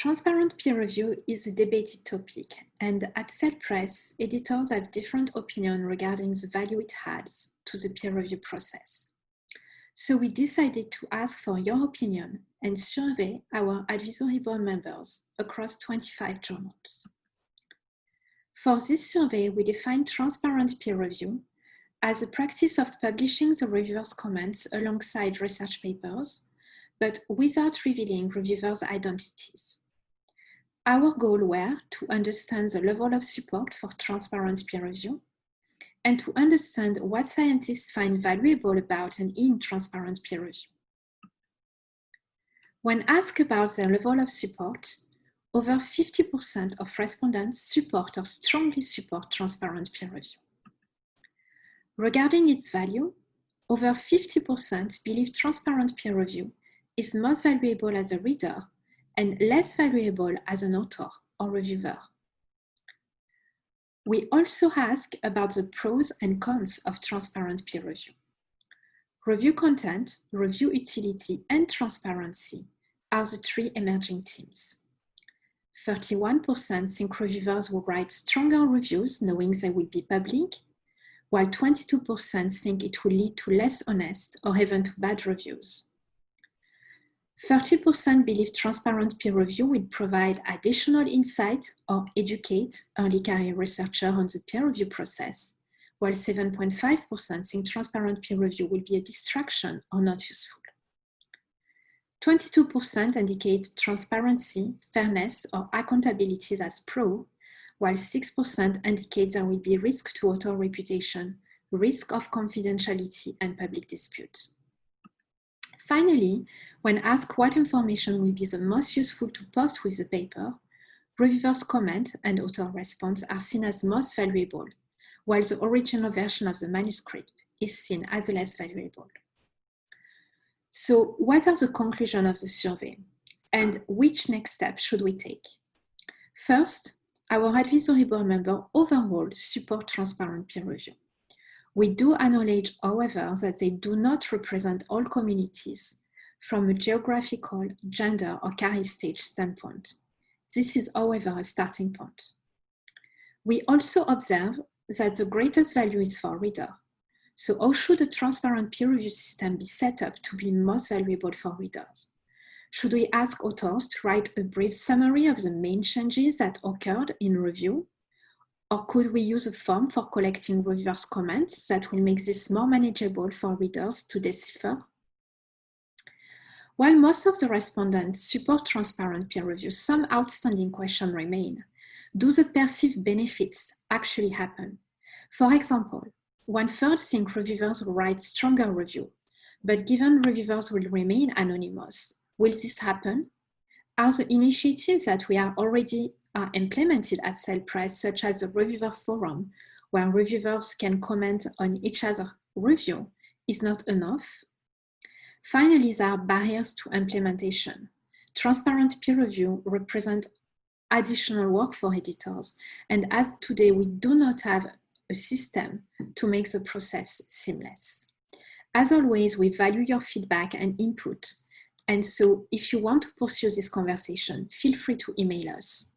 Transparent peer review is a debated topic, and at Cell Press, editors have different opinions regarding the value it adds to the peer review process. So we decided to ask for your opinion and survey our advisory board members across 25 journals. For this survey, we defined transparent peer review as a practice of publishing the reviewer's comments alongside research papers, but without revealing reviewers' identities. Our goal were to understand the level of support for transparent peer review and to understand what scientists find valuable about and in transparent peer review. When asked about their level of support, over 50% of respondents support or strongly support transparent peer review. Regarding its value, over 50% believe transparent peer review is most valuable as a reader and less valuable as an author or reviewer. We also ask about the pros and cons of transparent peer review. Review content, review utility, and transparency are the three emerging themes. 31% think reviewers will write stronger reviews knowing they will be public, while 22% think it will lead to less honest or even to bad reviews. 30% believe transparent peer review will provide additional insight or educate early career researchers on the peer review process, while 7.5% think transparent peer review will be a distraction or not useful. 22% indicate transparency, fairness, or accountability as pro, while 6% indicate there will be risk to author reputation, risk of confidentiality, and public dispute. Finally, when asked what information will be the most useful to post with the paper, reviewers' comment and author response are seen as most valuable, while the original version of the manuscript is seen as less valuable. So what are the conclusions of the survey, and which next steps should we take? First, our advisory board members overall support transparent peer review. We do acknowledge, however, that they do not represent all communities from a geographical, gender, or career stage standpoint. This is, however, a starting point. We also observe that the greatest value is for reader. So how should a transparent peer review system be set up to be most valuable for readers? Should we ask authors to write a brief summary of the main changes that occurred in review? Or could we use a form for collecting reviewers' comments that will make this more manageable for readers to decipher? While most of the respondents support transparent peer review, some outstanding questions remain. Do the perceived benefits actually happen? For example, 1/3 think reviewers will write stronger review, but given reviewers will remain anonymous, will this happen? Are the initiatives that we are already implemented at Cell Press, such as the reviewer forum, where reviewers can comment on each other's review, is not enough? Finally, there are barriers to implementation. Transparent peer review represents additional work for editors, and as today we do not have a system to make the process seamless. As always, we value your feedback and input, and so if you want to pursue this conversation, feel free to email us.